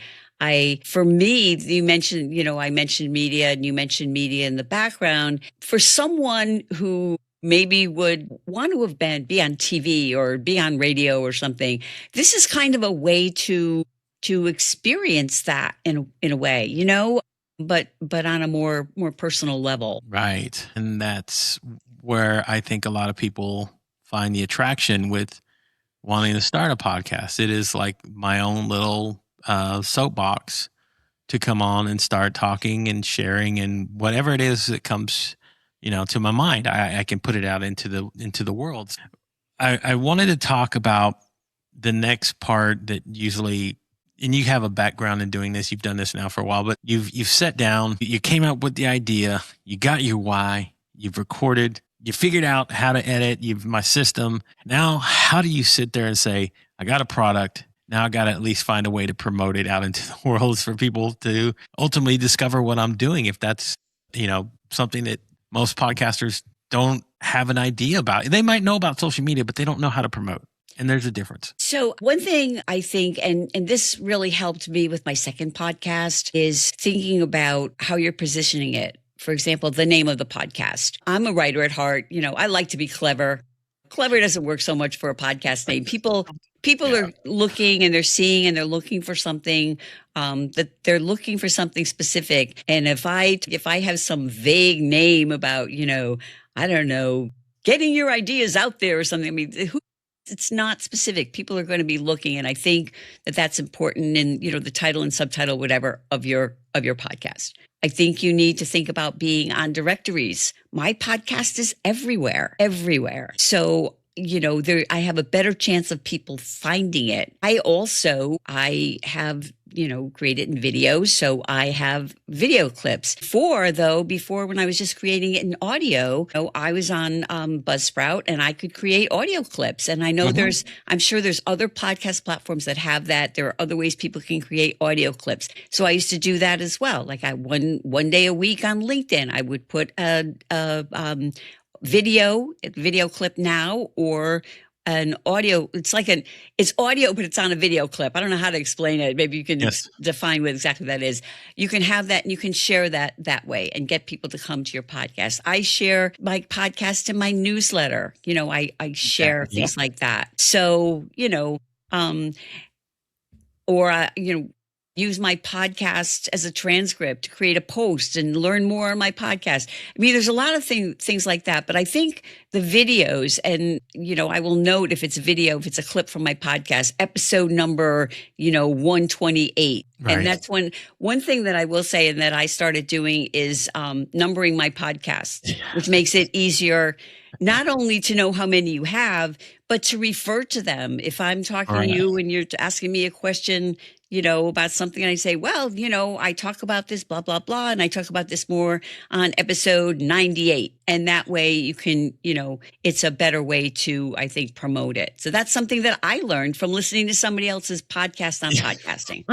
For me, you mentioned, I mentioned media and you mentioned media in the background. For someone who maybe would want to be on TV or be on radio or something, this is kind of a way to experience that in a way, but on a more personal level. Right. And that's where I think a lot of people find the attraction with wanting to start a podcast. It is like my own little soapbox to come on and start talking and sharing and whatever it is that comes to my mind, I can put it out into the world. I wanted to talk about the next part that usually, and you have a background in doing this, you've done this now for a while, but you've sat down, you came up with the idea, you got your why, you've recorded, you figured out how to edit, you've my system. Now, how do you sit there and say, I got a product, now I got to at least find a way to promote it out into the world for people to ultimately discover what I'm doing, if that's, something that most podcasters don't have an idea about. They might know about social media, but they don't know how to promote. And there's a difference. So one thing I think, and this really helped me with my second podcast, is thinking about how you're positioning it. For example, the name of the podcast. I'm a writer at heart. I like to be clever. Clever doesn't work so much for a podcast name. People are looking and they're seeing and they're looking for something that they're looking for something specific. And if I have some vague name about, I don't know, getting your ideas out there or something, I mean, it's not specific. People are going to be looking, and I think that that's important in, the title and subtitle, whatever, of your podcast. I think you need to think about being on directories. My podcast is everywhere. So, I have a better chance of people finding it. I have, created in video. So I have video clips. Before when I was just creating it in audio, I was on Buzzsprout and I could create audio clips. And I know I'm sure there's other podcast platforms that have that. There are other ways people can create audio clips. So I used to do that as well. Like one day a week on LinkedIn, I would put a video clip now, or an audio. It's audio, but it's on a video clip. I don't know how to explain it. Maybe you can define what exactly that is. You can have that and you can share that way and get people to come to your podcast. I share my podcast in my newsletter. I share things like that. So, use my podcast as a transcript to create a post and learn more on my podcast. I mean, there's a lot of things like that, but I think the videos, and, I will note if it's a video, if it's a clip from my podcast, episode number, 128. Right. And that's one thing that I will say and that I started doing is numbering my podcasts, which makes it easier not only to know how many you have, but to refer to them. If I'm talking to you and you're asking me a question, about something, and I say, well, I talk about this, blah, blah, blah. And I talk about this more on episode 98. And that way you can, it's a better way to, I think, promote it. So that's something that I learned from listening to somebody else's podcast on podcasting.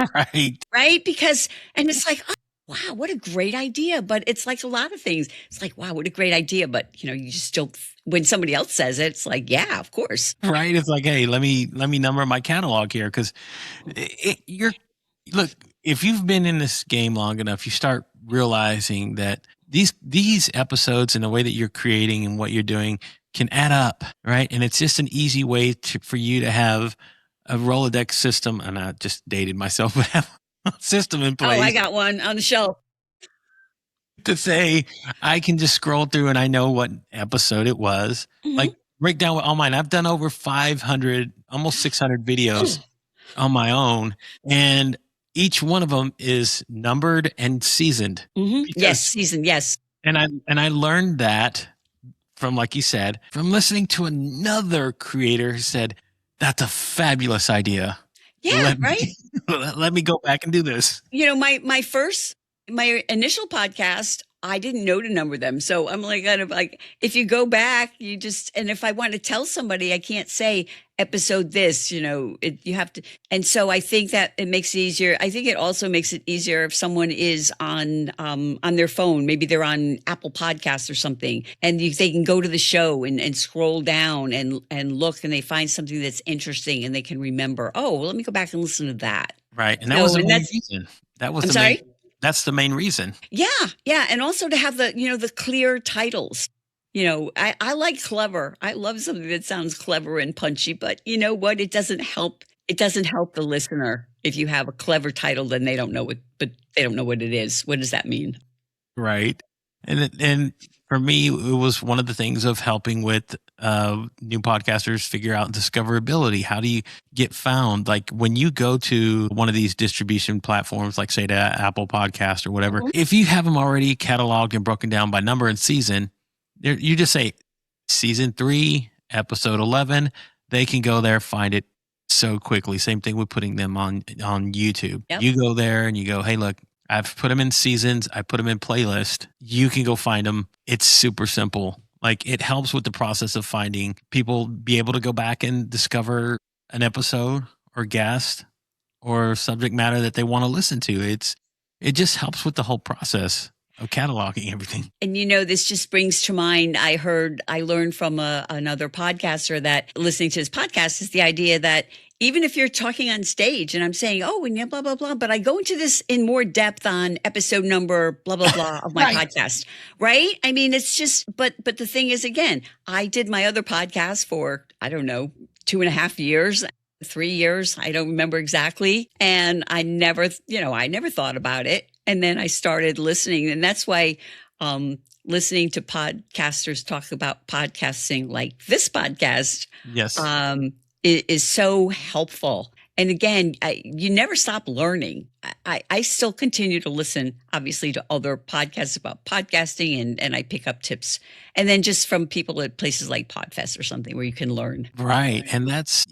Right. Because, and it's like, oh, wow, what a great idea. But it's like a lot of things. It's like, wow, what a great idea. But, you just don't, when somebody else says it, it's like, yeah, of course. Right. It's like, hey, let me number my catalog here. Cause look, if you've been in this game long enough, you start realizing that these episodes and the way that you're creating and what you're doing can add up. Right. And it's just an easy way for you to have a Rolodex system. And I just dated myself, but have a system in place. Oh, I got one on the shelf. To say I can just scroll through and I know what episode it was. Like break down with all mine. I've done over 500, almost 600 videos on my own, and each one of them is numbered and seasoned. Yes, seasoned. Yes. And I learned that from, like you said, from listening to another creator who said, "That's a fabulous idea." Yeah, Let me go back and do this. My initial podcast, I didn't know to number them. So I'm like, kind of like, if you go back, and if I want to tell somebody, I can't say episode this, you have to. And so I think that it makes it easier. I think it also makes it easier if someone is on their phone, maybe they're on Apple Podcasts or something, and they can go to the show and scroll down and look, and they find something that's interesting and they can remember, oh, well, let me go back and listen to that. Right. And that was the main reason. That's the main reason. Yeah. Yeah. And also to have the clear titles. I like clever. I love something that sounds clever and punchy, but you know what? It doesn't help. It doesn't help the listener if you have a clever title, then they don't know it, but they don't know what it is. What does that mean? Right. And for me, it was one of the things of helping with new podcasters figure out discoverability. How do you get found? Like when you go to one of these distribution platforms, like say to Apple Podcast or whatever, if you have them already cataloged and broken down by number and season, you just say season 3, episode 11, they can go there, find it so quickly. Same thing with putting them on YouTube. Yep. You go there and you go, hey, look, I've put them in seasons. I put them in playlist. You can go find them. It's super simple. Like it helps with the process of finding people, be able to go back and discover an episode or guest or subject matter that they want to listen to. It just helps with the whole process of cataloging everything. And this just brings to mind, I learned from another podcaster that listening to his podcast is the idea that even if you're talking on stage and I'm saying, oh, and yeah, blah, blah, blah, but I go into this in more depth on episode number, blah, blah, blah of my podcast, right? I mean, it's just, but the thing is, again, I did my other podcast for, I don't know, 2.5 years, 3 years. I don't remember exactly. And I never thought about it. And then I started listening. And that's why listening to podcasters talk about podcasting like this podcast. Yes. is so helpful. And again, you never stop learning. I still continue to listen, obviously, to other podcasts about podcasting, and I pick up tips. And then just from people at places like Podfest or something where you can learn. Right. And that's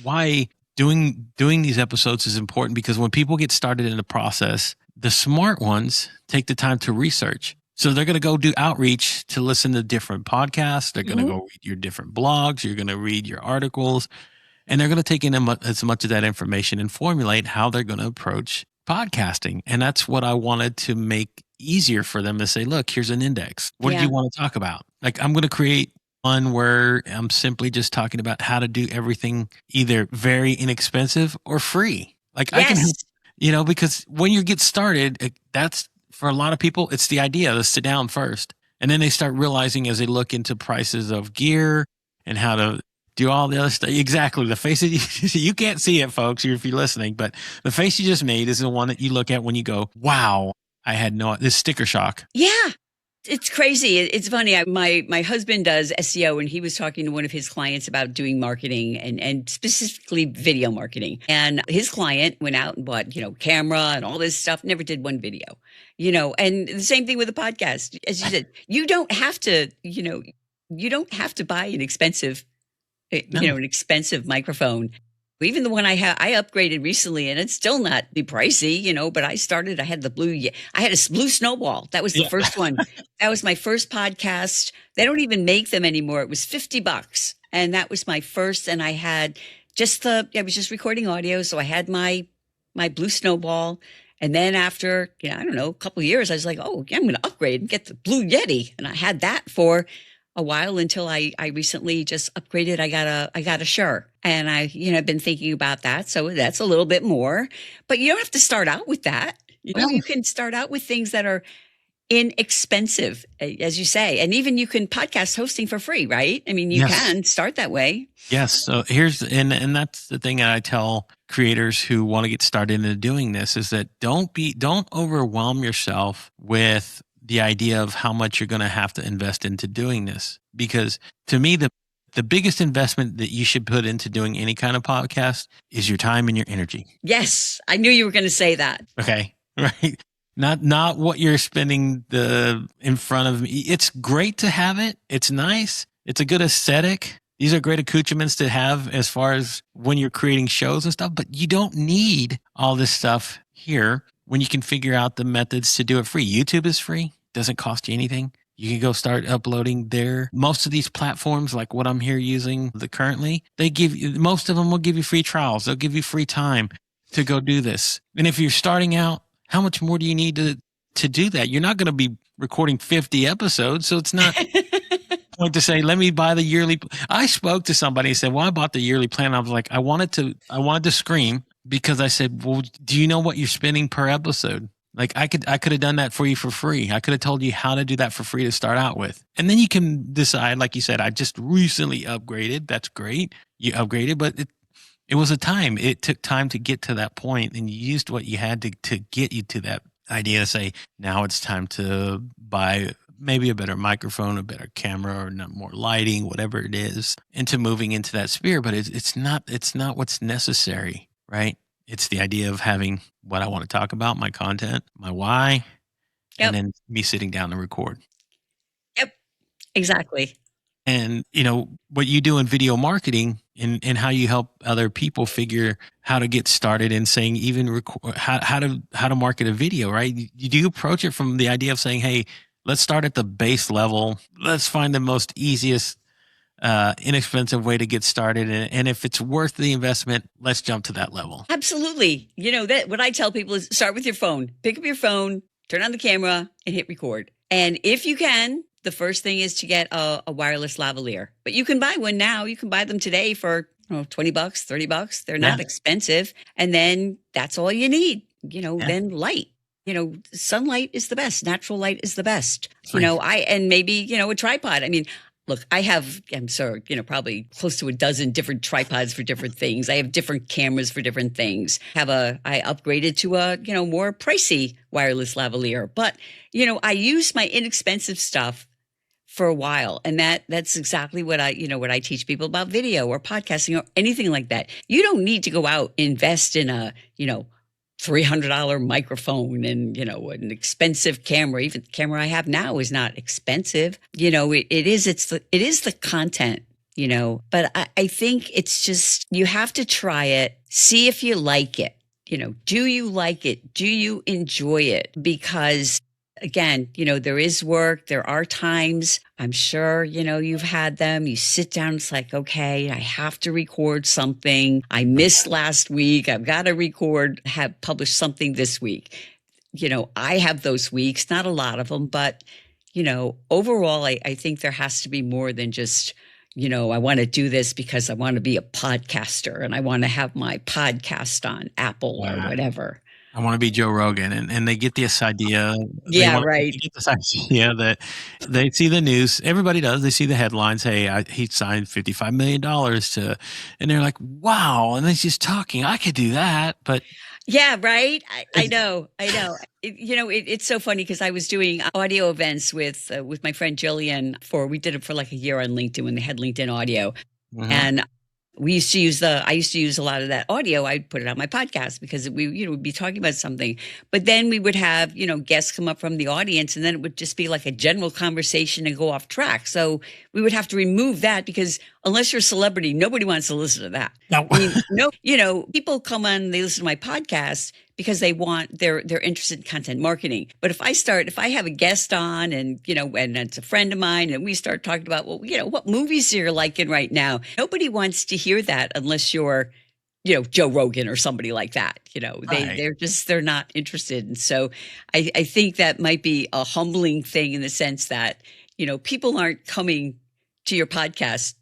why doing these episodes is important, because when people get started in the process, the smart ones take the time to research. So they're going to go do outreach to listen to different podcasts. They're going to go read your different blogs. You're going to read your articles. And they're going to take in as much of that information and formulate how they're going to approach podcasting. And that's what I wanted to make easier for them to say, look, here's an index. What do you want to talk about? Like, I'm going to create one where I'm simply just talking about how to do everything either very inexpensive or free. Like, I can help, because when you get started, that's for a lot of people, it's the idea to sit down first. And then they start realizing as they look into prices of gear and how to do all the other stuff. Exactly. The face you can't see it, folks, if you're listening, but the face you just made is the one that you look at when you go, wow, I had this sticker shock. Yeah. It's crazy. It's funny. My husband does SEO, and he was talking to one of his clients about doing marketing and specifically video marketing. And his client went out and bought, camera and all this stuff, never did one video, and the same thing with a podcast. As you said, you don't have to, you don't have to buy an expensive microphone. Even the one I upgraded recently, and it's still not pricey, but I had I had a blue snowball. That was the first one. That was my first podcast. They don't even make them anymore. It was $50. And that was my first. And I had I was just recording audio. So I had my blue snowball. And then after, a couple of years, I was like, oh, yeah, I'm going to upgrade and get the Blue Yeti. And I had that for a while until I recently just upgraded. I got a Shure, and I've been thinking about that. So that's a little bit more, but you don't have to start out with that. You can start out with things that are inexpensive, as you say, and even you can podcast hosting for free, right? I mean, you can start that way. Yes. So and that's the thing that I tell creators who want to get started into doing this is that don't overwhelm yourself with the idea of how much you're going to have to invest into doing this. Because to me, the biggest investment that you should put into doing any kind of podcast is your time and your energy. Yes. I knew you were going to say that. Okay. Right. Not what you're spending in front of me. It's great to have it. It's nice. It's a good aesthetic. These are great accoutrements to have as far as when you're creating shows and stuff, but you don't need all this stuff here when you can figure out the methods to do it free. YouTube is free. Doesn't cost you anything. You can go start uploading there. Most of these platforms, like what I'm here using currently, most of them will give you free trials. They'll give you free time to go do this. And if you're starting out, how much more do you need to do that? You're not going to be recording 50 episodes. So it's not point to say, let me buy the yearly. I spoke to somebody and said, well, I bought the yearly plan. I was like, I wanted to scream, because I said, well, do you know what you're spending per episode? Like I could have done that for you for free. I could have told you how to do that for free to start out with. And then you can decide, like you said, I just recently upgraded. That's great. You upgraded, but it was a time. It took time to get to that point, and you used what you had to get you to that idea to say, now it's time to buy maybe a better microphone, a better camera, or more lighting, whatever it is, into moving into that sphere. But it's not what's necessary. Right? It's the idea of having what I want to talk about, my content, my why, and then me sitting down to record. Yep, exactly. And, what you do in video marketing and how you help other people figure how to get started in saying even how to market a video, right? You do approach it from the idea of saying, hey, let's start at the base level. Let's find the most easiest inexpensive way to get started. And if it's worth the investment, let's jump to that level. Absolutely. That what I tell people is start with your phone. Pick up your phone, turn on the camera, and hit record. And if you can, the first thing is to get a wireless lavalier. But you can buy one now. You can buy them today for $20, $30. They're not expensive. And then that's all you need. Then light. Sunlight is the best. Natural light is the best. Right. And maybe, a tripod. I mean, look, I'm sorry, probably close to a dozen different tripods for different things. I have different cameras for different things. I upgraded to a, more pricey wireless lavalier. But, I use my inexpensive stuff for a while. And that's exactly what I teach people about video or podcasting or anything like that. You don't need to go out, invest in a, $300 microphone and, an expensive camera. Even the camera I have now is not expensive. It is the content, but I think it's just, you have to try it, see if you like it. Do you like it? Do you enjoy it? Because again, there is work. There are times, I'm sure, you've had them. You sit down, it's like, okay, I have to record something. I missed last week. I've got to publish something this week. I have those weeks, not a lot of them, but, overall, I think there has to be more than just, I want to do this because I want to be a podcaster and I want to have my podcast on Apple or whatever. I want to be Joe Rogan, and they get this idea. Right. They get this idea that they see the news. Everybody does. They see the headlines. Hey, he signed $55 million and they're like, wow. And then she's talking. I could do that, but yeah, right. I know. It's so funny because I was doing audio events with my friend Jillian we did it for like a year on LinkedIn when they had LinkedIn audio, and I used to use a lot of that audio. I'd put it on my podcast because we'd be talking about something, but then we would have, guests come up from the audience and then it would just be like a general conversation and go off track. So we would have to remove that because unless you're a celebrity, nobody wants to listen to that. No. People come on, they listen to my podcast because they're interested in content marketing. But if I have a guest on and it's a friend of mine and we start talking about, what movies you're liking right now, nobody wants to hear that unless you're, Joe Rogan or somebody like that. They're not interested. And so I think that might be a humbling thing in the sense that, people aren't coming to your podcast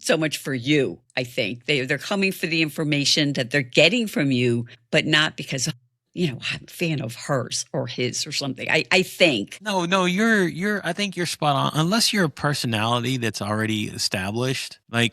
so much for you. I think they're coming for the information that they're getting from you, but not because, I'm a fan of hers or his or something. I think. No, I think you're spot on. Unless you're a personality that's already established, like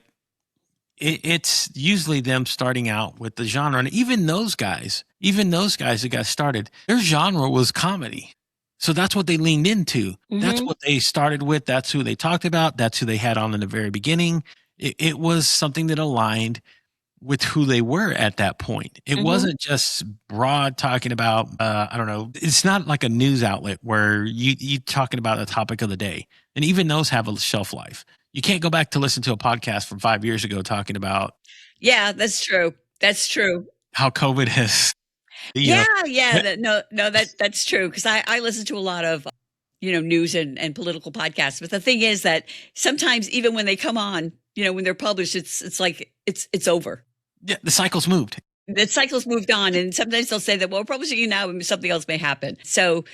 it's usually them starting out with the genre. And even those guys that got started, their genre was comedy. So that's what they leaned into. Mm-hmm. That's what they started with. That's who they talked about. That's who they had on in the very beginning. It was something that aligned with who they were at that point. It wasn't just broad talking about, I don't know. It's not like a news outlet where you talking about a topic of the day. And even those have a shelf life. You can't go back to listen to a podcast from 5 years ago talking about. Yeah, that's true. That's true. How COVID has. That's true. Because I listen to a lot of, news and political podcasts. But the thing is that sometimes even when they come on, when they're published, it's like it's over. Yeah, the cycle's moved. The cycle's moved on, and sometimes they'll say that, well, we're publishing you now, and something else may happen. So,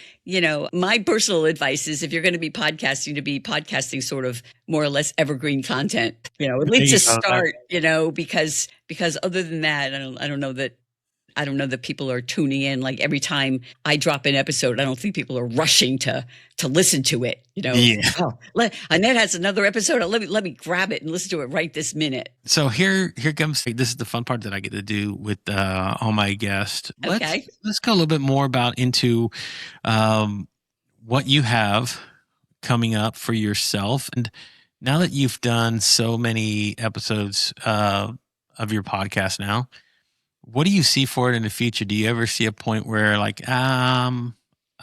my personal advice is if you're going to be podcasting sort of more or less evergreen content, at least to start, because other than that, I don't know that people are tuning in. Like every time I drop an episode, I don't think people are rushing to listen to it. Yeah. Oh, Annette has another episode. Let me grab it and listen to it right this minute. So here comes. This is the fun part that I get to do with all my guests. Okay. Let's go a little bit more into what you have coming up for yourself. And now that you've done so many episodes of your podcast now, what do you see for it in the future? Do you ever see a point where like, I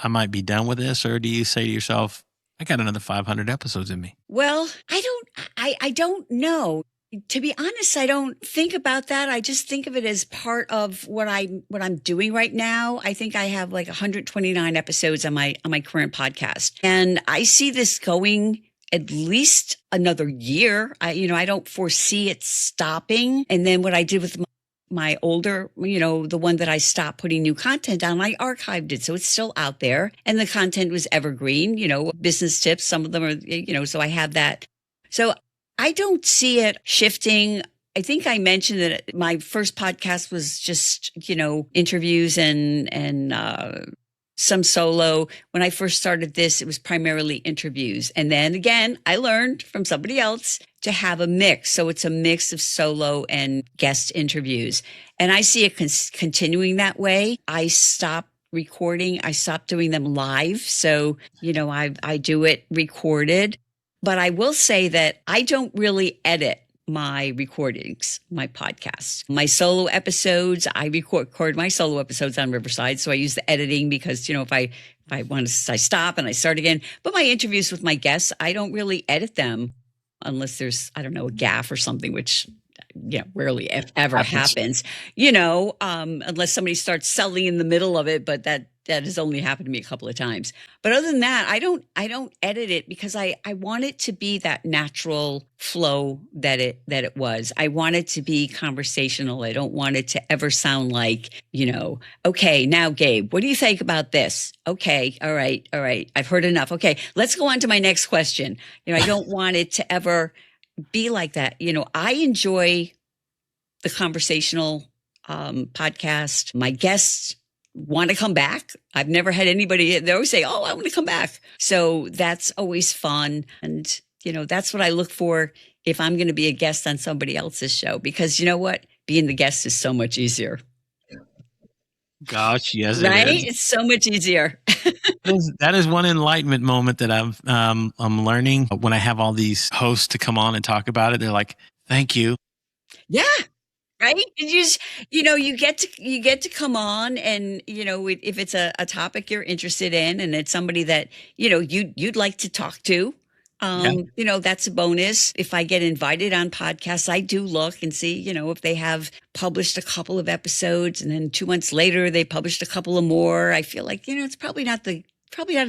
might be done with this? Or do you say to yourself, I got another 500 episodes in me? Well, I don't know. To be honest, I don't think about that. I just think of it as part of what I'm doing right now. I think I have like 129 episodes on my current podcast. And I see this going at least another year. I don't foresee it stopping. And then what I did with my older, the one that I stopped putting new content on, I archived it. So it's still out there. And the content was evergreen, business tips. Some of them are, so I have that. So I don't see it shifting. I think I mentioned that my first podcast was just, interviews and some solo. When I first started this, it was primarily interviews. And then again, I learned from somebody else to have a mix. So it's a mix of solo and guest interviews. And I see it continuing that way. I stopped recording. I stopped doing them live. So, I do it recorded. But I will say that I don't really edit my recordings, my podcasts, my solo episodes. I record my solo episodes on Riverside. So I use the editing because, if I want to, I stop and I start again. But my interviews with my guests, I don't really edit them unless there's, I don't know, a gaffe or something, which rarely if ever happens, unless somebody starts selling in the middle of it, but that has only happened to me a couple of times. But other than that, I don't edit it because I want it to be that natural flow that it was. I want it to be conversational. I don't want it to ever sound like, okay, now Gabe, what do you think about this? Okay, all right. I've heard enough. Okay, let's go on to my next question. I don't want it to ever be like that. I enjoy the conversational podcast. My guests want to come back. I've never had anybody, they always say, oh, I want to come back. So that's always fun. And, that's what I look for if I'm going to be a guest on somebody else's show, because you know what? Being the guest is so much easier. Gosh, yes, right? It is. It's so much easier. That is one enlightenment moment that I'm learning when I have all these hosts to come on and talk about it. They're like, "Thank you." Yeah, right. And you get to come on, and if it's a topic you're interested in, and it's somebody that you'd like to talk to. That's a bonus. If I get invited on podcasts, I do look and see, if they have published a couple of episodes and then 2 months later they published a couple of more. I feel like, it's probably not a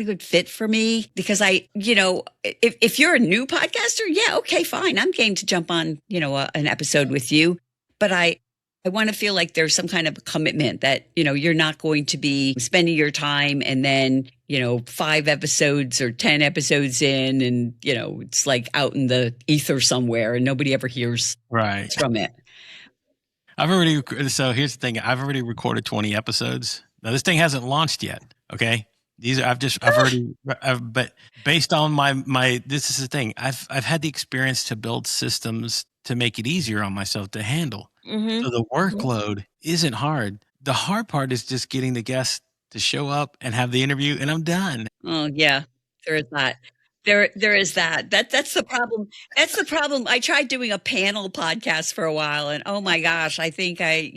good fit for me, because if you're a new podcaster, yeah, okay, fine. I'm game to jump on, an episode with you. But I want to feel like there's some kind of commitment that, you're not going to be spending your time and then, 5 episodes or 10 episodes in and, it's like out in the ether somewhere and nobody ever hears from it. So here's the thing. I've already recorded 20 episodes. Now this thing hasn't launched yet. Okay. But based on this is the thing. I've had the experience to build systems to make it easier on myself to handle. Mm-hmm. So the workload isn't hard. The hard part is just getting the guests to show up and have the interview, and I'm done. Oh yeah, there is that. There is that. That's the problem. That's the problem. I tried doing a panel podcast for a while, and oh my gosh, I think I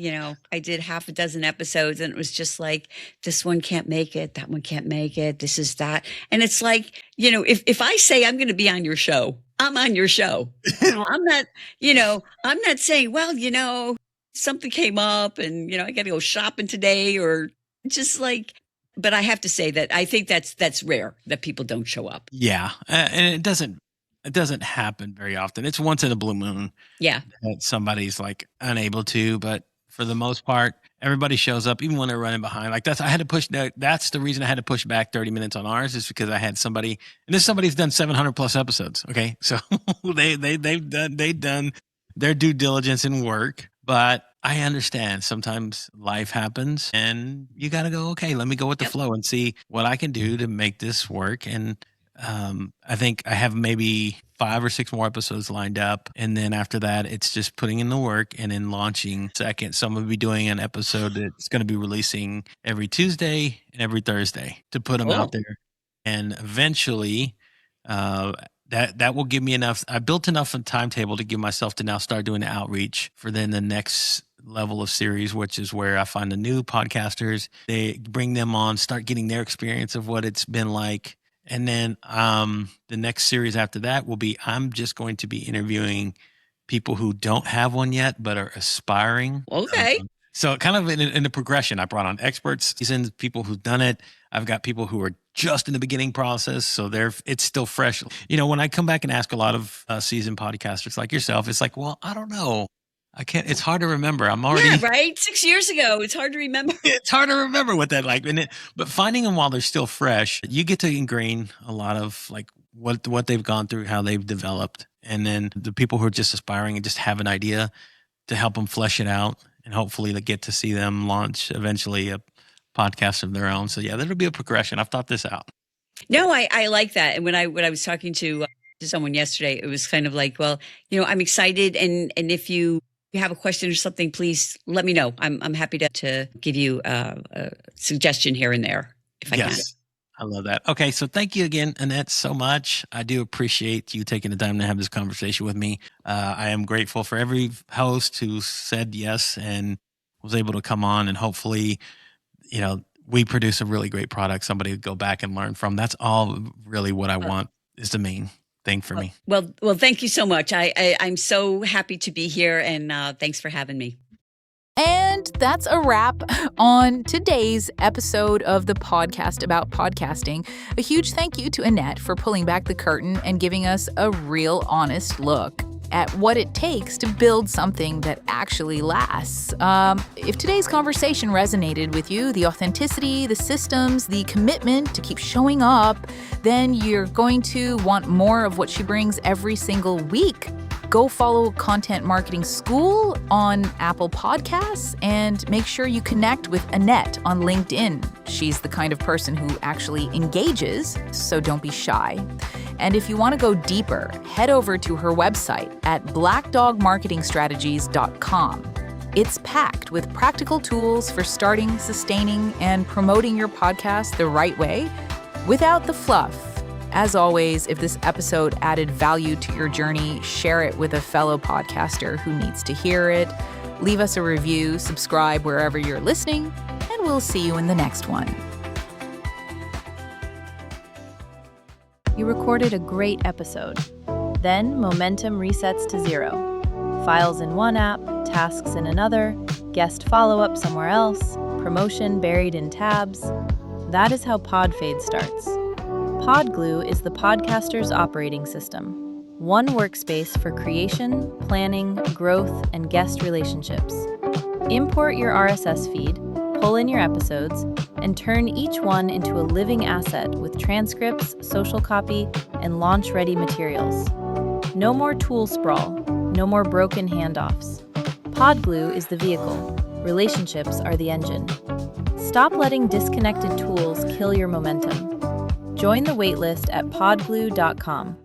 did half a dozen episodes, and it was just like, this one can't make it, that one can't make it, this is that, and it's like, if I say I'm going to be on your show, I'm on your show. I'm not saying, well, something came up, and I got to go shopping today, or just like. But I have to say that I think that's rare that people don't show up. Yeah, and it doesn't happen very often. It's once in a blue moon. Yeah, that somebody's like unable to, but for the most part, everybody shows up, even when they're running behind. Like that's the reason I had to push back 30 minutes on ours, is because I had somebody, and this somebody's done 700 plus episodes. Okay, so they've done their due diligence and work, but I understand sometimes life happens and you got to go, okay, let me go with the flow and see what I can do to make this work. And I think I have maybe 5 or 6 more episodes lined up. And then after that, it's just putting in the work and then launching second. So I'm going to be doing an episode that's going to be releasing every Tuesday and every Thursday to put them out there. And eventually, that will give me enough. I built enough of a timetable to give myself to now start doing the outreach for then the next level of series, which is where I find the new podcasters, they bring them on, start getting their experience of what it's been like. And then the next series after that will be, I'm just going to be interviewing people who don't have one yet, but are aspiring. Okay. So kind of in the progression, I brought on experts, people who've done it. I've got people who are just in the beginning process, so it's still fresh. When I come back and ask a lot of seasoned podcasters like yourself, it's like, well, I don't know. I can't. It's hard to remember. I'm already right. 6 years ago, it's hard to remember. It's hard to remember what that like. But finding them while they're still fresh, you get to ingrain a lot of like what they've gone through, how they've developed, and then the people who are just aspiring and just have an idea to help them flesh it out, and hopefully to get to see them launch eventually a podcast of their own. So yeah, there'll be a progression. I've thought this out. No, I like that. And when I was talking to someone yesterday, it was kind of like, well, I'm excited, and if you have a question or something, please let me know. I'm happy to give you a suggestion here and there if I can. I love that. Okay, so thank you again, Annette, so much. I do appreciate you taking the time to have this conversation with me. I am grateful for every host who said yes and was able to come on, and hopefully, we produce a really great product somebody would go back and learn from. That's all really what I want is the main thing for me. Well, thank you so much. I'm so happy to be here, and thanks for having me. And that's a wrap on today's episode of the podcast about podcasting. A huge thank you to Annette for pulling back the curtain and giving us a real honest look at what it takes to build something that actually lasts. If today's conversation resonated with you, the authenticity, the systems, the commitment to keep showing up, then you're going to want more of what she brings every single week. Go follow Content Marketing School on Apple Podcasts and make sure you connect with Annette on LinkedIn. She's the kind of person who actually engages, so don't be shy. And if you want to go deeper, head over to her website at blackdogmarketingstrategies.com. It's packed with practical tools for starting, sustaining, and promoting your podcast the right way without the fluff. As always, if this episode added value to your journey, share it with a fellow podcaster who needs to hear it. Leave us a review, subscribe wherever you're listening, and we'll see you in the next one. You recorded a great episode. Then momentum resets to 0. Files in one app, tasks in another, guest follow-up somewhere else, promotion buried in tabs. That is how pod fade starts. Podglue is the podcaster's operating system. One workspace for creation, planning, growth, and guest relationships. Import your RSS feed, pull in your episodes, and turn each one into a living asset with transcripts, social copy, and launch-ready materials. No more tool sprawl, no more broken handoffs. Podglue is the vehicle. Relationships are the engine. Stop letting disconnected tools kill your momentum. Join the waitlist at podglue.com.